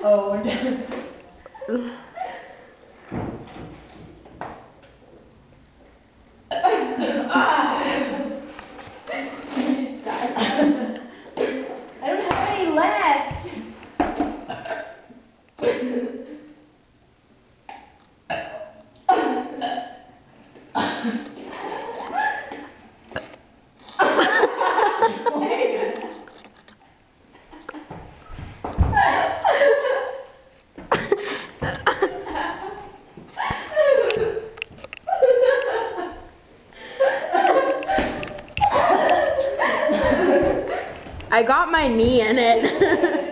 Oh no. I don't have any left. I got my knee in it.